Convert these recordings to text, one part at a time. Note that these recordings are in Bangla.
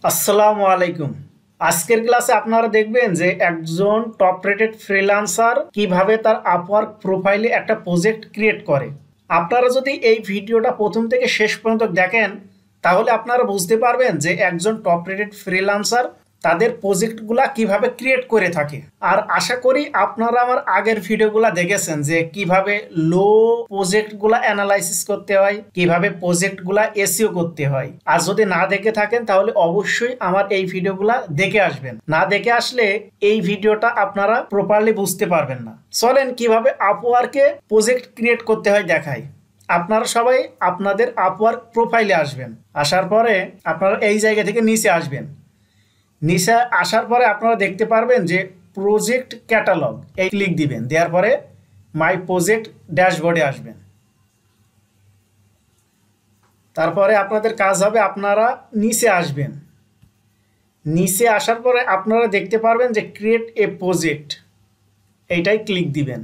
আসসালামু আলাইকুম। আজকের ক্লাসে আপনারা দেখবেন যে একজন টপ রেটেড ফ্রিল্যান্সার কিভাবে তার আপওয়ার্ক প্রোফাইলে একটা প্রজেক্ট ক্রিয়েট করে। আপনারা যদি এই ভিডিওটা প্রথম থেকে শেষ পর্যন্ত দেখেন তাহলে আপনারা বুঝতে পারবেন যে একজন টপ রেটেড ফ্রিল্যান্সার তাদের প্রজেক্টগুলা কিভাবে ক্রিয়েট করে থাকে। আর আশা করি আপনারা আমার আগের ভিডিওগুলা দেখেছেন যে কিভাবে লো প্রজেক্টগুলা অ্যানালাইসিস করতে হয়, কিভাবে প্রজেক্টগুলা এসইও করতে হয়। আর যদি না দেখে থাকেন তাহলে অবশ্যই আমার এই ভিডিওগুলা দেখে আসবেন। না দেখে আসলে এই ভিডিওটা আপনারা প্রপারলি বুঝতে পারবেন না। চলেন কিভাবে আপওয়ার্কে প্রজেক্ট ক্রিয়েট করতে হয় দেখাই। আপনারা সবাই আপনাদের আপওয়ার্ক প্রোফাইলে আসবেন। আসার পরে আপনারা এই জায়গা থেকে নিচে আসবেন। নিচে আসার পরে আপনারা দেখতে পারবেন যে প্রজেক্ট ক্যাটালগ, এই ক্লিক দিবেন। দেওয়ার পরে মাই প্রজেক্ট ড্যাশবোর্ডে আসবেন। তারপরে আপনাদের কাজ হবে আপনারা নিচে আসবেন। নিচে আসার পরে আপনারা দেখতে পারবেন যে ক্রিয়েট এ প্রজেক্ট, এইটাই ক্লিক দিবেন।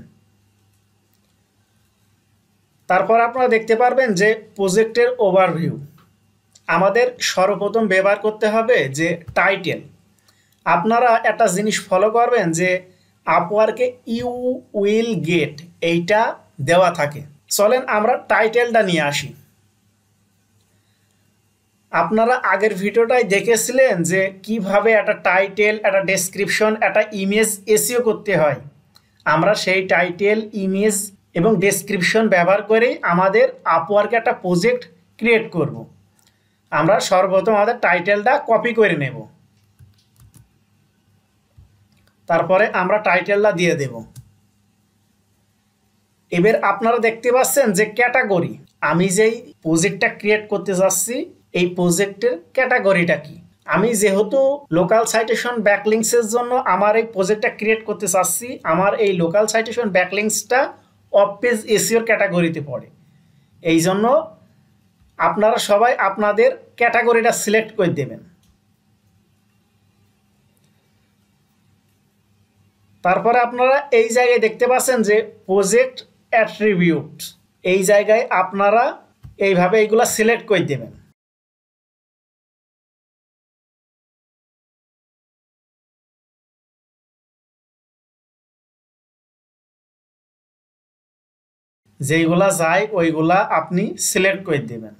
তারপর আপনারা দেখতে পারবেন যে প্রজেক্টের ওভারভিউ। আমাদের সর্বপ্রথম ব্যবহার করতে হবে যে টাইটেল। আপনারা একটা জিনিস ফলো করবেন যে আপওয়ার্কে ইউ উইল গেট এইটা দেওয়া থাকে। চলেন আমরা টাইটেলটা নিয়ে আসি। আপনারা আগের ভিডিওটাই দেখেছিলেন যে কিভাবে একটা টাইটেল, একটা ডেসক্রিপশন, একটা ইমেজ এসইও করতে হয়। আমরা সেই টাইটেল, ইমেজ এবং ডেসক্রিপশন ব্যবহার করেই আমাদের আপওয়ার্কে একটা প্রজেক্ট ক্রিয়েট করব। আমরা সর্বপ্রথম আমাদের টাইটেলটা কপি করে নেব। তারপরে আমরা টাইটেলটা দিয়ে দেব। এবার আপনারা দেখতে পাচ্ছেন যে ক্যাটাগরি, আমি যেই প্রজেক্টটা ক্রিয়েট করতে যাচ্ছি এই প্রজেক্টের ক্যাটাগরিটা কি। আমি যেহেতু লোকাল সাইটেশন ব্যাকলিংসের জন্য আমার এই প্রজেক্টটা ক্রিয়েট করতে চাচ্ছি, আমার এই লোকাল সাইটেশন ব্যাকলিংসটা অফ পেজ এসইওর ক্যাটাগরিতে পড়ে। এই জন্য আপনারা সবাই আপনাদের ক্যাটাগরিটা সিলেক্ট করে দেবেন। তারপরে আপনারা এই জায়গায় দেখতে পাচ্ছেন যে প্রজেক্ট অ্যাট্রিবিউট, এই জায়গায় আপনারা এইভাবে এইগুলা সিলেক্ট করে দেবেন। যেইগুলা যায় ওইগুলা আপনি সিলেক্ট করে দেবেন।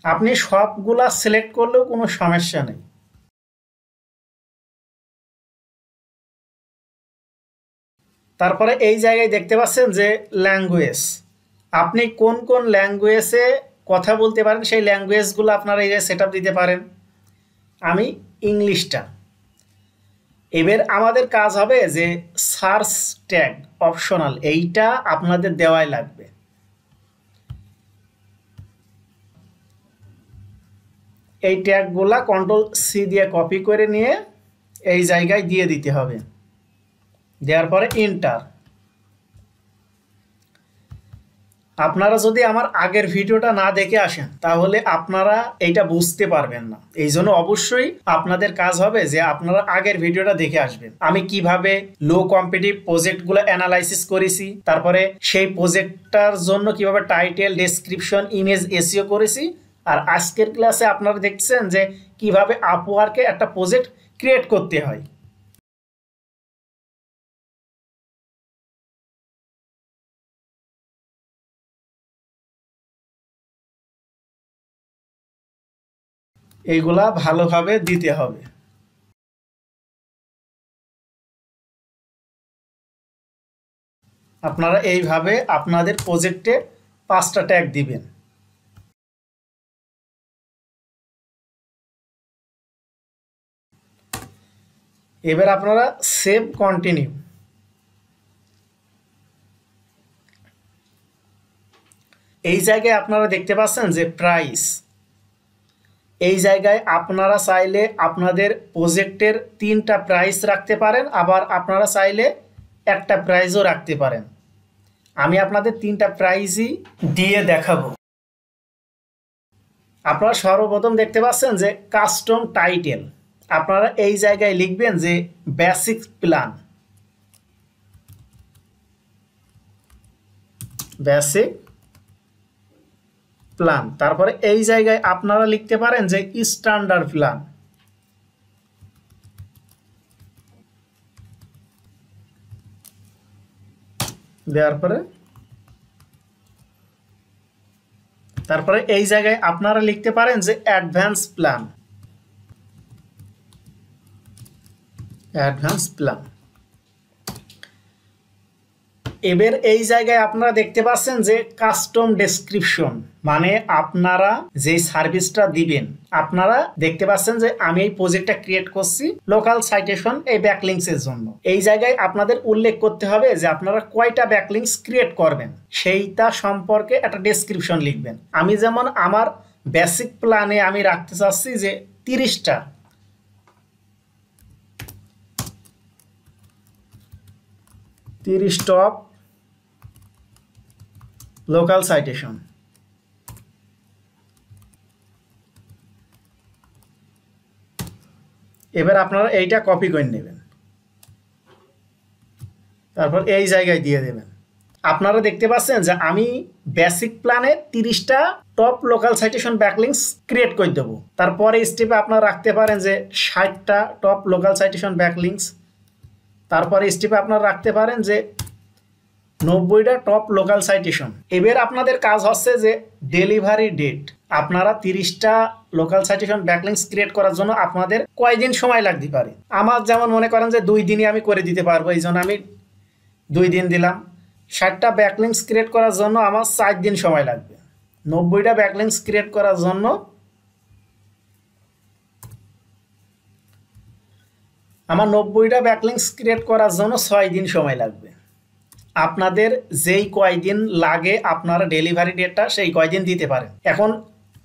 আপনি সবগুলা সিলেক্ট করলেও কোনো সমস্যা নেই। তারপরে এই জায়গায় দেখতে পাচ্ছেন যে ল্যাঙ্গুয়েজ, আপনি কোন কোন ল্যাঙ্গুয়েজে কথা বলতে পারেন সেই ল্যাঙ্গুয়েজগুলো আপনারা এই সেট আপ দিতে পারেন। আমি ইংলিশটা। এবার আমাদের কাজ হবে যে সার্চ ট্যাগ অপশনাল, এইটা আপনাদের দেওয়াই লাগবে। এই ট্যাগগুলা কন্ট্রোল সি দিয়ে কপি করে নিয়ে এই জায়গায় দিয়ে দিতে হবে। দেওয়ার পরে এন্টার। আপনারা যদি আমার আগের ভিডিওটা না দেখে আসেন তাহলে আপনারা এইটা বুঝতে পারবেন না। এই জন্য অবশ্যই আপনাদের কাজ হবে যে আপনারা আগের ভিডিওটা দেখে আসবেন। আমি কিভাবে লো কম্পিটিটিভ প্রজেক্টগুলো অ্যানালাইসিস করেছি, তারপরে সেই প্রজেক্টটার জন্য কিভাবে টাইটেল, ডেসক্রিপশন, ইমেজ এসইও করেছি। আর আজকের ক্লাসে আপনারা দেখছেন যে কিভাবে আপওয়ার্কে একটা প্রজেক্ট ক্রিয়েট করতে হয়। এইগুলা ভালোভাবে দিতে হবে। আপনারা এইভাবে আপনাদের প্রজেক্টে 5টা ট্যাগ দিবেন। এবার আপনারা সেভ কন্টিনিউ। এই জায়গায় আপনারা দেখতে পাচ্ছেন যে প্রাইস, এই জায়গায় আপনারা চাইলে আপনাদের প্রজেক্টের 3টা প্রাইস রাখতে পারেন, আবার আপনারা চাইলে একটা প্রাইজও রাখতে পারেন। আমি আপনাদের 3টা প্রাইজই দিয়ে দেখাবো। আপনারা সর্বপ্রথম দেখতে পাচ্ছেন যে কাস্টম টাইটেল, আপনারা এই জায়গায় লিখবেন যে বেসিক প্ল্যান, বেসিক প্ল্যান, তারপরে এই জায়গায় আপনারা লিখতে পারেন যে স্ট্যান্ডার্ড প্ল্যান। দেওয়ার পরে তারপরে এই জায়গায় আপনারা লিখতে পারেন যে অ্যাডভান্স প্ল্যান। এবার এই জায়গায় আপনারা দেখতে পাচ্ছেন যে কাস্টম ডেসক্রিপশন, মানে আপনারা যে সার্ভিসটা দিবেন, আপনারা দেখতে পাচ্ছেন যে আমি এই প্রজেক্টটা ক্রিয়েট করছি লোকাল সাইটেশন এই ব্যাকলিংকস এর জন্য। এই জায়গায় আপনাদের উল্লেখ করতে হবে যে আপনারা কয়টা ব্যাকলিংকস ক্রিয়েট করবেন, সেইটা সম্পর্কে একটা ডেসক্রিপশন লিখবেন। আমি যেমন আমার বেসিক প্ল্যানে আমি রাখতে চাচ্ছি যে 30টা, টপ লোকাল সাইটেশন। এবার আপনারা এইটা কপি করে নেবেন, তারপর এই জায়গায় দিয়ে দেবেন। আপনারা দেখতে পাচ্ছেন যে আমি বেসিক প্ল্যানে 30টা top local citation backlinks create করে দেবো। তারপরে স্টেপে আপনারা রাখতে পারেন যে 60টা টপ লোকাল সাইটেশন ব্যাকলিংকস। তারপরে স্টেপে আপনারা রাখতে পারেন যে 90টা টপ লোকাল সাইটেশন। এবার আপনাদের কাজ হচ্ছে যে ডেলিভারি ডেট, আপনারা 30টা লোকাল সাইটেশন ব্যাকলিংকস ক্রিয়েট করার জন্য আপনাদের কয়দিন সময় লাগতে পারে। আমার যেমন মনে করেন যে 2 দিনই আমি করে দিতে পারবো, এই জন্য আমি 2 দিন দিলাম। 60টা ব্যাকলিংকস ক্রিয়েট করার জন্য আমার 4 দিন সময় লাগবে। 90টা ব্যাকলিংকস ক্রিয়েট করার জন্য আমার 90টা ব্যাকলিংকস ক্রিয়েট করার জন্য 6 দিন সময় লাগবে। আপনাদের যেই কয়দিন লাগে আপনারা ডেলিভারি ডেটটা সেই কয়দিন দিতে পারেন। এখন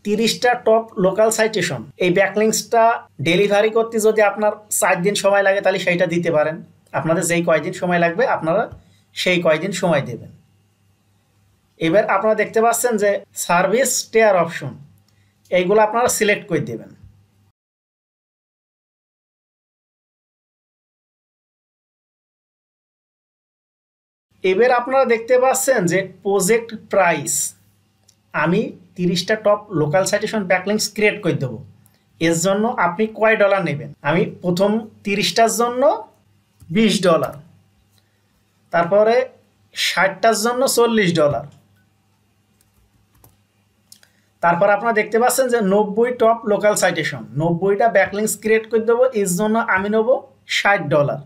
30টা টপ লোকাল সাইটেশন এই ব্যাকলিংকসটা ডেলিভারি করতে যদি আপনার 4 দিন সময় লাগে তাহলে সেইটা দিতে পারেন। আপনাদের যেই কয়দিন সময় লাগবে আপনারা সেই কয়দিন সময় দেবেন। এবার আপনারা দেখতে পাচ্ছেন যে সার্ভিস টিয়ার অপশন, এইগুলো আপনারা সিলেক্ট করে দেবেন। এবার আপনারা দেখতে পাচ্ছেন যে প্রজেক্ট প্রাইস, আমি 30টা top local citation backlinks create করে দেবো। এর জন্য আপনি কয় ডলার নেবেন? আমি প্রথম 30টার জন্য $20, তারপরে 60টার জন্য $40, তারপর আপনারা দেখতে পাচ্ছেন যে 90 top local citation, 90টা backlinks create করে দেবো, এর জন্য আমি নেব $60।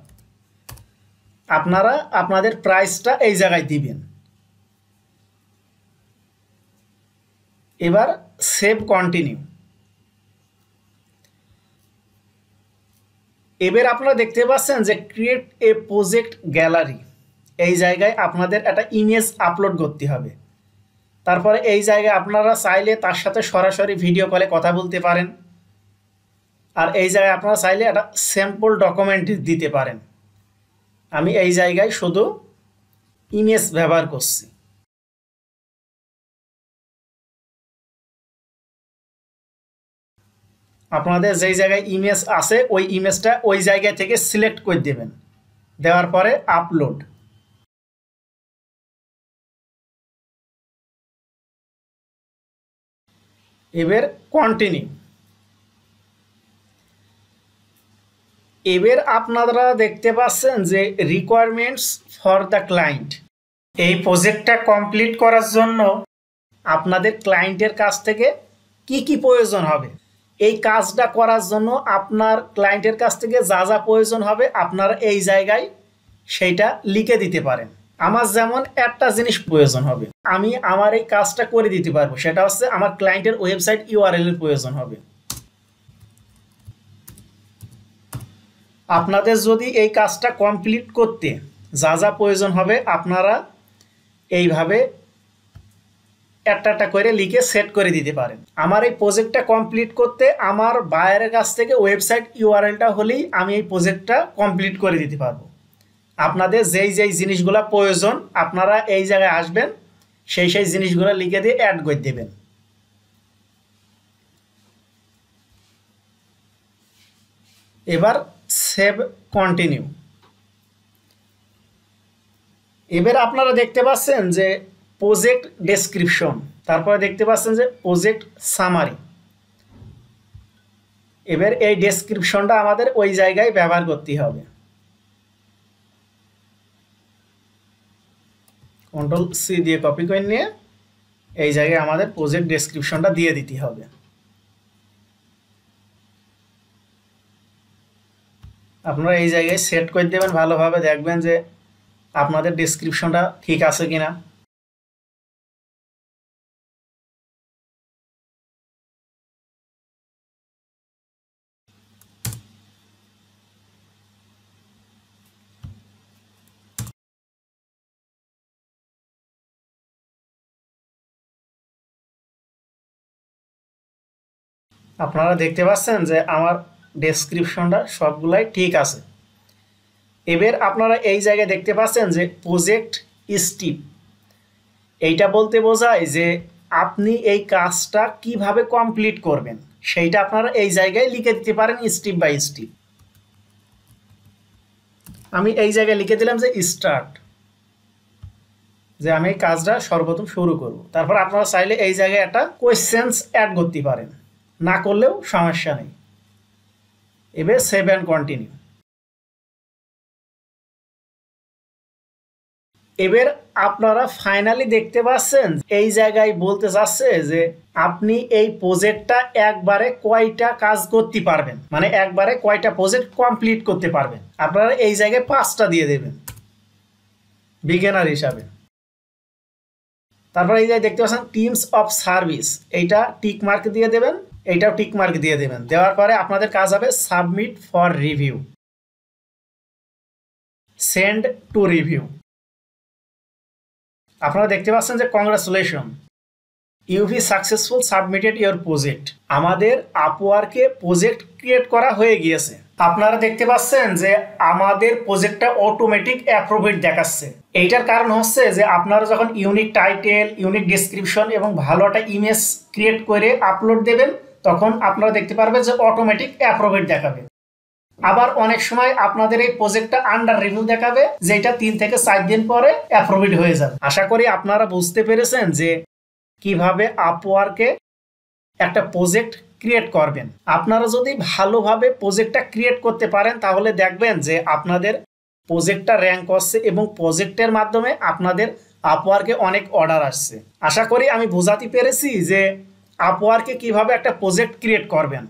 আপনারা আপনাদের প্রাইসটা এই জায়গায় দিবেন। এবার সেভ কন্টিনিউ। এবার আপনারা দেখতে পাচ্ছেন যে ক্রিয়েট এ প্রজেক্ট গ্যালারি, এই জায়গায় আপনাদের একটা ইমেজ আপলোড করতে হবে। তারপরে এই জায়গায় আপনারা চাইলে তার সাথে সরাসরি ভিডিও কলে কথা বলতে পারেন, আর এই জায়গায় আপনারা চাইলে একটা স্যাম্পল ডকুমেন্ট দিতে পারেন। আমি এই জায়গায় শুধু ইমেজ ব্যবহার করছি। আপনাদের যেই জায়গায় ইমেজ আছে ওই ইমেজটা ওই জায়গা থেকে সিলেক্ট করে দেবেন, দেওয়ার পরে আপলোড। এবার কন্টিনিউ। এবার আপনারা দেখতে পাচ্ছেন যে রিকোয়ারমেন্টস ফর দ্য ক্লায়েন্ট, এই প্রজেক্টটা কমপ্লিট করার জন্য আপনাদের ক্লায়েন্টের কাছ থেকে কি কি প্রয়োজন হবে। এই কাজটা করার জন্য আপনার ক্লায়েন্টের কাছ থেকে যা যা প্রয়োজন হবে আপনারা এই জায়গায় সেইটা লিখে দিতে পারেন। আমার যেমন একটা জিনিস প্রয়োজন হবে, আমি আমার এই কাজটা করে দিতে পারবো, সেটা হচ্ছে আমার ক্লায়েন্টের ওয়েবসাইট ইউআরএল এর প্রয়োজন হবে। আপনাদের যদি এই কাজটা কমপ্লিট করতে যা যা প্রয়োজন হবে আপনারা এইভাবে একটা করে লিখে সেট করে দিতে পারেন। আমার এই প্রজেক্টটা কমপ্লিট করতে আমার বায়ারের কাছ থেকে ওয়েবসাইট ইউআরএলটা হলেই আমি এই প্রজেক্টটা কমপ্লিট করে দিতে পারবো। আপনাদের যেই যেই জিনিসগুলো প্রয়োজন আপনারা এই জায়গায় আসবেন, সেই সেই জিনিসগুলো লিখে দিয়ে অ্যাড করে দেবেন। এবার সেভ কন্টিনিউ। এবার আপনারা দেখতে পাচ্ছেন যে প্রজেক্ট ডেসক্রিপশন, তারপরে দেখতে পাচ্ছেন যে প্রজেক্ট সামারি। এবার এই ডেসক্রিপশনটা আমাদের ওই জায়গায় ব্যবহার করতে হবে। কন্ট্রোল সি দিয়ে কপি করে নিয়ে এই জায়গায় আমাদের প্রজেক্ট ডেসক্রিপশনটা দিয়ে দিতে হবে। আপনারা এই জায়গায় সেট করে দেবেন ভালোভাবে, দেখবেন যে আপনাদের ডেসক্রিপশনটা ঠিক আছে কিনা। আপনারা দেখতে পাচ্ছেন যে আমার ডেসক্রিপশনটা সবগুলাই ঠিক আছে। এবার আপনারা এই জায়গায় দেখতে পাচ্ছেন যে প্রজেক্ট স্টেপ, এইটা বলতে বোঝায় যে আপনি এই কাজটা কিভাবে কমপ্লিট করবেন সেইটা আপনারা এই জায়গায় লিখে দিতে পারেন স্টেপ বাই স্টেপ। আমি এই জায়গায় লিখে দিলাম যে স্টার্ট, যে আমি এই কাজটা সর্বপ্রথম শুরু করব। তারপর আপনারা চাইলে এই জায়গায় একটা কোয়েশ্চেন্স অ্যাড করতে পারেন, না করলেও সমস্যা নেই। এবার সেভ অ্যান্ড কন্টিনিউ। এবার আপনারা ফাইনালি দেখতে পাচ্ছেন এই জায়গায় বলতে চাচ্ছে যে আপনি এই প্রজেক্টটা একবারে কয়টা কাজ করতে পারবেন, মানে একবারে কয়টা প্রজেক্ট কমপ্লিট করতে পারবেন। আপনারা এই জায়গায় 5টা দিয়ে দেবেন বিগিনার হিসাবে। তারপর এই জায়গায় দেখতে পাচ্ছেন টিমস অফ সার্ভিস, এইটা টিক মার্ক দিয়ে দেবেন, এইটাও টিক মার্ক দিয়ে দেবেন। দেওয়ার পরে আপনাদের কাজ হবে submit for review, send to review. আপনারা দেখতে পাচ্ছেন যে congratulation, you be successful submitted your project. আমাদের আপওয়ার্কে প্রজেক্ট ক্রিয়েট করা হয়ে গিয়েছে। আপনারা দেখতে পাচ্ছেন যে আমাদের প্রজেক্টটা অটোমেটিক অ্যাপ্রুভড দেখাচ্ছে। এইটার কারণ হচ্ছে যে আপনারা যখন ইউনিক টাইটেল, ইউনিক ডেসক্রিপশন এবং ভালো একটা ইমেজ ক্রিয়েট করে আপলোড দেবেন, তখন আপনারা দেখতে পারবেন যে অটোমেটিক অ্যাপ্রুভড দেখাবে। আবার অনেক সময় আপনাদের এই প্রজেক্টটা আন্ডার রিভিউ দেখাবে, যেটা 3 থেকে 4 দিন পরে অ্যাপ্রুভড হয়ে যাবে। আশা করি আপনারা বুঝতে পেরেছেন যে কিভাবে আপওয়ার্কে একটা প্রজেক্ট ক্রিয়েট করবেন। আপনারা যদি ভালোভাবে প্রজেক্টটা ক্রিয়েট করতে পারেন তাহলে দেখবেন যে আপনাদের প্রজেক্টটা র্যাঙ্ক করছে এবং প্রজেক্টের মাধ্যমে আপনাদের আপওয়ার্কে অনেক অর্ডার আসছে। আশা করি আমি বোঝাতে পেরেছি যে আপওয়ার্কে কিভাবে একটা প্রজেক্ট ক্রিয়েট করবেন।